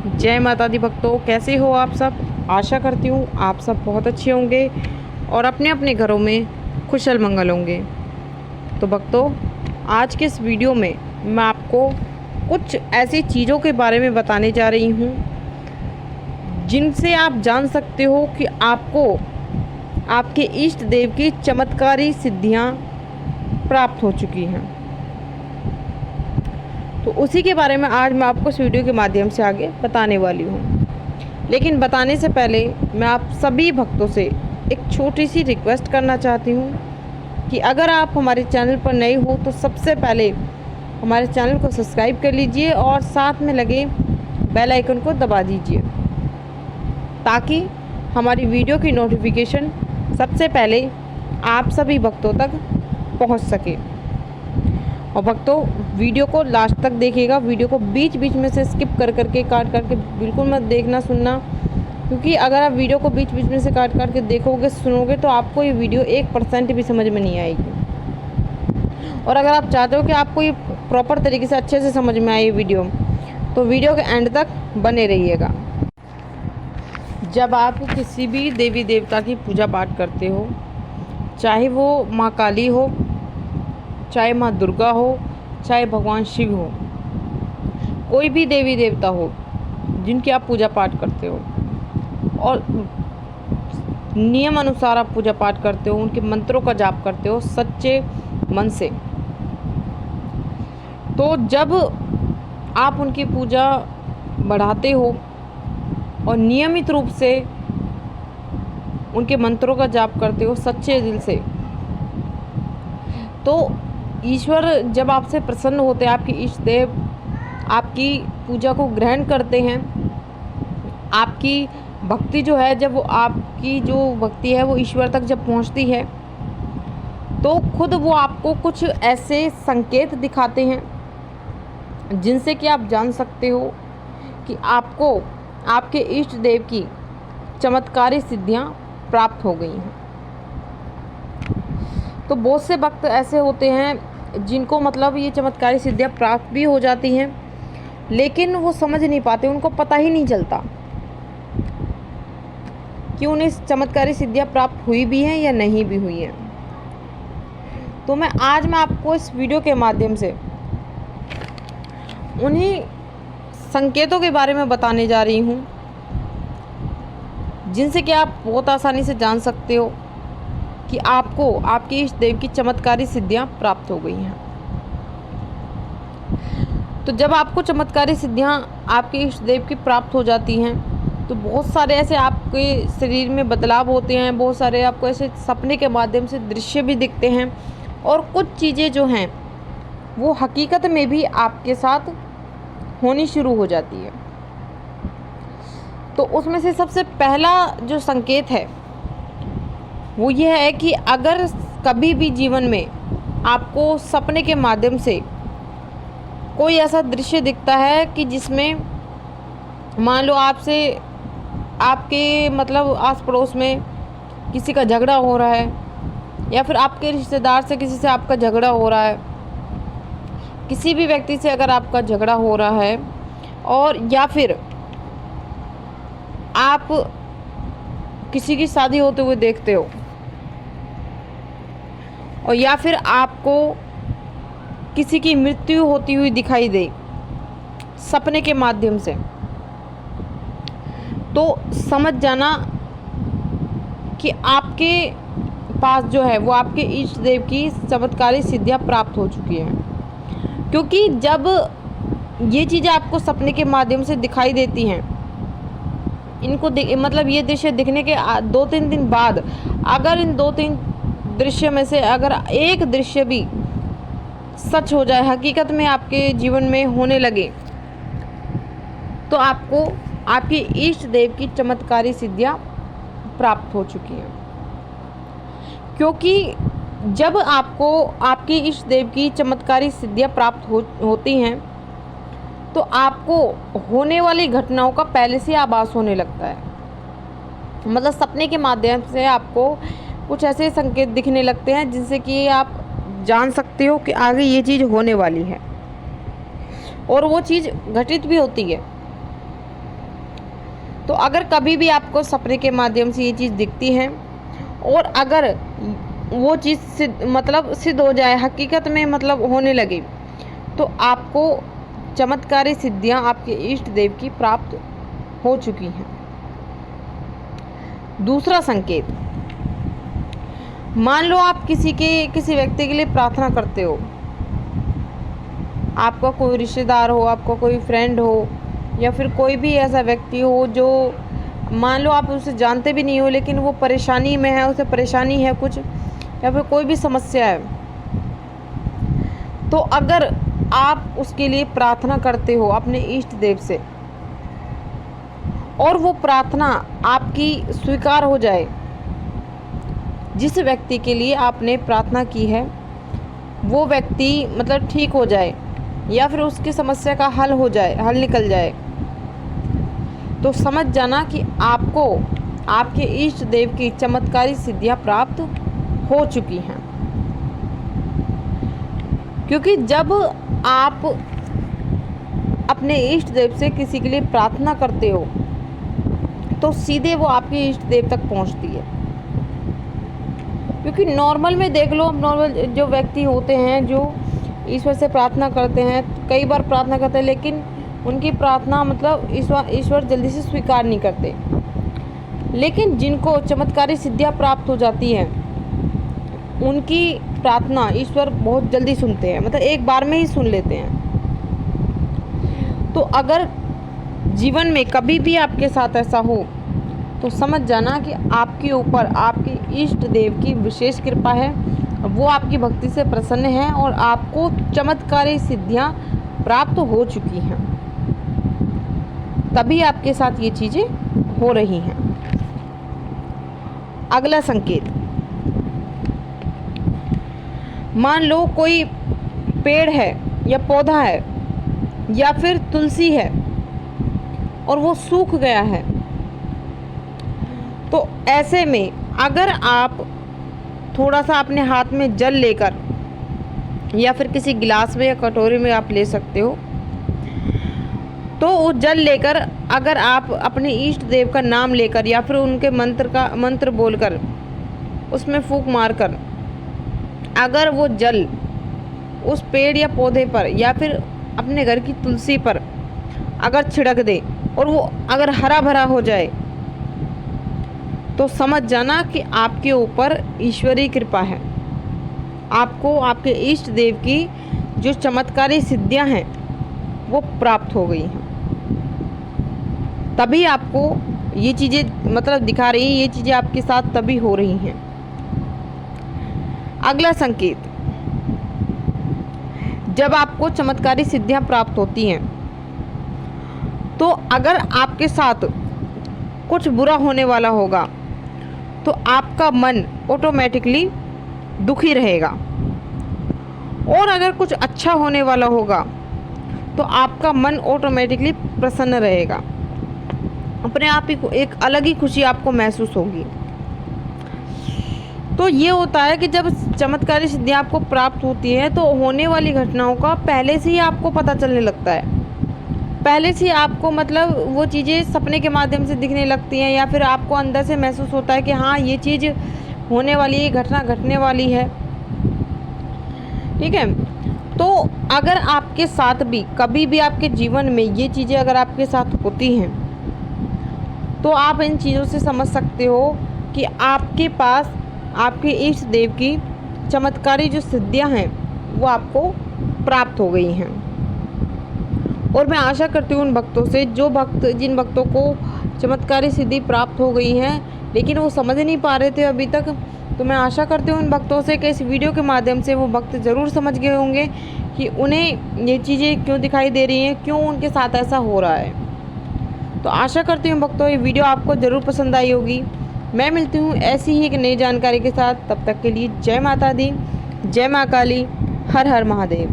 जय माता दी भक्तों, कैसे हो आप सब। आशा करती हूँ आप सब बहुत अच्छे होंगे और अपने अपने घरों में कुशल मंगल होंगे। तो भक्तों, आज के इस वीडियो में मैं आपको कुछ ऐसी चीज़ों के बारे में बताने जा रही हूँ जिनसे आप जान सकते हो कि आपको आपके इष्ट देव की चमत्कारी सिद्धियाँ प्राप्त हो चुकी हैं। तो उसी के बारे में आज मैं आपको इस वीडियो के माध्यम से आगे बताने वाली हूँ। लेकिन बताने से पहले मैं आप सभी भक्तों से एक छोटी सी रिक्वेस्ट करना चाहती हूँ कि अगर आप हमारे चैनल पर नए हो तो सबसे पहले हमारे चैनल को सब्सक्राइब कर लीजिए और साथ में लगे बेल आइकन को दबा दीजिए ताकि हमारी वीडियो की नोटिफिकेशन सबसे पहले आप सभी भक्तों तक पहुंच सके। और भक्तों, वीडियो को लास्ट तक देखिएगा। वीडियो को बीच बीच में से स्किप कर करके काट के बिल्कुल मत देखना सुनना, क्योंकि अगर आप वीडियो को बीच बीच में से काट के देखोगे सुनोगे तो आपको ये वीडियो 1% भी समझ में नहीं आएगी। और अगर आप चाहते हो कि आपको ये प्रॉपर तरीके से अच्छे से समझ में आए ये वीडियो, तो वीडियो के एंड तक बने रहिएगा। जब आप किसी भी देवी देवता की पूजा पाठ करते हो, चाहे वो माँ काली हो, चाहे माँ दुर्गा हो, चाहे भगवान शिव हो, कोई भी देवी देवता हो जिनकी आप पूजा पाठ करते हो और नियम अनुसार आप पूजा पाठ करते हो, उनके मंत्रों का जाप करते हो सच्चे मन से, तो जब आप उनकी पूजा बढ़ाते हो और नियमित रूप से उनके मंत्रों का जाप करते हो सच्चे दिल से, तो ईश्वर जब आपसे प्रसन्न होते हैं, आपके इष्ट देव आपकी पूजा को ग्रहण करते हैं। आपकी भक्ति जो है, जब वो आपकी जो भक्ति है वो ईश्वर तक जब पहुंचती है तो खुद वो आपको कुछ ऐसे संकेत दिखाते हैं जिनसे कि आप जान सकते हो कि आपको आपके इष्ट देव की चमत्कारी सिद्धियां प्राप्त हो गई हैं। तो बहुत से भक्त ऐसे होते हैं जिनको मतलब ये चमत्कारी सिद्धियां प्राप्त भी हो जाती हैं, लेकिन वो समझ नहीं पाते, उनको पता ही नहीं चलता कि उन्हें चमत्कारी सिद्धियां प्राप्त हुई भी हैं या नहीं भी हुई हैं। तो आज मैं आपको इस वीडियो के माध्यम से उन्हीं संकेतों के बारे में बताने जा रही हूँ जिनसे कि आप बहुत आसानी से जान सकते हो कि आपको आपके इष्ट देव की चमत्कारी सिद्धियां प्राप्त हो गई हैं। तो जब आपको चमत्कारी सिद्धियां आपके इष्ट देव की प्राप्त हो जाती हैं तो बहुत सारे ऐसे आपके शरीर में बदलाव होते हैं, बहुत सारे आपको ऐसे सपने के माध्यम से दृश्य भी दिखते हैं और कुछ चीज़ें जो हैं वो हकीकत में भी आपके साथ होनी शुरू हो जाती है। तो उसमें से सबसे पहला जो संकेत है वो ये है कि अगर कभी भी जीवन में आपको सपने के माध्यम से कोई ऐसा दृश्य दिखता है कि जिसमें मान लो आपसे आपके मतलब आस पड़ोस में किसी का झगड़ा हो रहा है, या फिर आपके रिश्तेदार से किसी से आपका झगड़ा हो रहा है, किसी भी व्यक्ति से अगर आपका झगड़ा हो रहा है, और या फिर आप किसी की शादी होते हुए देखते हो, और या फिर आपको किसी की मृत्यु होती हुई दिखाई दे सपने के माध्यम से, तो समझ जाना कि आपके पास जो है वो आपके इष्ट देव की चमत्कारी सिद्धियां प्राप्त हो चुकी हैं। क्योंकि जब ये चीज़ें आपको सपने के माध्यम से दिखाई देती हैं, इनको मतलब ये दृश्य दिखने के 2-3 दिन बाद अगर इन 2-3 दृश्य में से अगर एक दृश्य भी सच हो जाए, हकीकत में आपके जीवन में होने लगे, तो आपको आपके इष्ट देव की चमत्कारी सिद्धियां प्राप्त हो चुकी हैं। क्योंकि जब आपको आपके इष्ट देव की चमत्कारी सिद्धियां प्राप्त होती हैं तो आपको होने वाली घटनाओं का पहले से आभास होने लगता है। मतलब सपने के माध्यम से आपको कुछ ऐसे संकेत दिखने लगते हैं जिनसे कि आप जान सकते हो कि आगे ये चीज़ होने वाली है, और वो चीज़ घटित भी होती है। तो अगर कभी भी आपको सपने के माध्यम से ये चीज़ दिखती है और अगर वो चीज़ सिद्ध हो जाए, हकीकत में होने लगे, तो आपको चमत्कारी सिद्धियां आपके इष्ट देव की प्राप्त हो चुकी हैं। दूसरा संकेत, मान लो आप किसी व्यक्ति के लिए प्रार्थना करते हो, आपका कोई रिश्तेदार हो, आपका कोई फ्रेंड हो, या फिर कोई भी ऐसा व्यक्ति हो जो मान लो आप उसे जानते भी नहीं हो, लेकिन वो परेशानी में है, उसे परेशानी है कुछ, या फिर कोई भी समस्या है, तो अगर आप उसके लिए प्रार्थना करते हो अपने इष्ट देव से और वो प्रार्थना आपकी स्वीकार हो जाए, जिस व्यक्ति के लिए आपने प्रार्थना की है वो व्यक्ति ठीक हो जाए या फिर उसकी समस्या का हल निकल जाए, तो समझ जाना कि आपको आपके इष्ट देव की चमत्कारी सिद्धियां प्राप्त हो चुकी हैं। क्योंकि जब आप अपने इष्ट देव से किसी के लिए प्रार्थना करते हो तो सीधे वो आपके इष्ट देव तक पहुंचती है। क्योंकि नॉर्मल में देख लो, नॉर्मल जो व्यक्ति होते हैं जो ईश्वर से प्रार्थना करते हैं, कई बार प्रार्थना करते हैं, लेकिन उनकी प्रार्थना ईश्वर जल्दी से स्वीकार नहीं करते। लेकिन जिनको चमत्कारी सिद्धियां प्राप्त हो जाती हैं, उनकी प्रार्थना ईश्वर बहुत जल्दी सुनते हैं, एक बार में ही सुन लेते हैं। तो अगर जीवन में कभी भी आपके साथ ऐसा हो तो समझ जाना कि आपके ऊपर आपके इष्ट देव की विशेष कृपा है, वो आपकी भक्ति से प्रसन्न है और आपको चमत्कारी सिद्धियां प्राप्त हो चुकी हैं, तभी आपके साथ ये चीज़ें हो रही हैं। अगला संकेत, मान लो कोई पेड़ है या पौधा है या फिर तुलसी है और वो सूख गया है, तो ऐसे में अगर आप थोड़ा सा अपने हाथ में जल लेकर या फिर किसी गिलास में या कटोरी में आप ले सकते हो, तो वो जल लेकर अगर आप अपने इष्ट देव का नाम लेकर या फिर उनके मंत्र बोलकर उसमें फूंक मारकर अगर वो जल उस पेड़ या पौधे पर या फिर अपने घर की तुलसी पर अगर छिड़क दे और वो अगर हरा भरा हो जाए, तो समझ जाना कि आपके ऊपर ईश्वरीय कृपा है, आपको आपके इष्ट देव की जो चमत्कारी सिद्धियां हैं वो प्राप्त हो गई हैं। तभी आपको ये चीज़ें दिखा रही हैं, ये चीज़ें आपके साथ तभी हो रही हैं। अगला संकेत, जब आपको चमत्कारी सिद्धियां प्राप्त होती हैं तो अगर आपके साथ कुछ बुरा होने वाला होगा तो आपका मन ऑटोमेटिकली दुखी रहेगा, और अगर कुछ अच्छा होने वाला होगा तो आपका मन ऑटोमेटिकली प्रसन्न रहेगा, अपने आप ही को एक अलग ही खुशी आपको महसूस होगी। तो ये होता है कि जब चमत्कारी सिद्धियां आपको प्राप्त होती है तो होने वाली घटनाओं का पहले से ही आपको पता चलने लगता है, पहले से आपको वो चीज़ें सपने के माध्यम से दिखने लगती हैं, या फिर आपको अंदर से महसूस होता है कि हाँ ये चीज़ होने वाली है, घटना घटने वाली है। ठीक है, तो अगर आपके साथ भी कभी भी आपके जीवन में ये चीज़ें अगर आपके साथ होती हैं तो आप इन चीज़ों से समझ सकते हो कि आपके पास आपके इष्ट देव की चमत्कारी जो सिद्धियां हैं वो आपको प्राप्त हो गई हैं। और मैं आशा करती हूँ उन भक्तों से जिन भक्तों को चमत्कारी सिद्धि प्राप्त हो गई है लेकिन वो समझ नहीं पा रहे थे अभी तक, तो मैं आशा करती हूँ उन भक्तों से कि इस वीडियो के माध्यम से वो भक्त ज़रूर समझ गए होंगे कि उन्हें ये चीज़ें क्यों दिखाई दे रही हैं, क्यों उनके साथ ऐसा हो रहा है। तो आशा करती हूँ भक्तों ये वीडियो आपको ज़रूर पसंद आई होगी। मैं मिलती हूँ ऐसी ही एक नई जानकारी के साथ, तब तक के लिए जय माता दी, जय माँ काली, हर हर महादेव।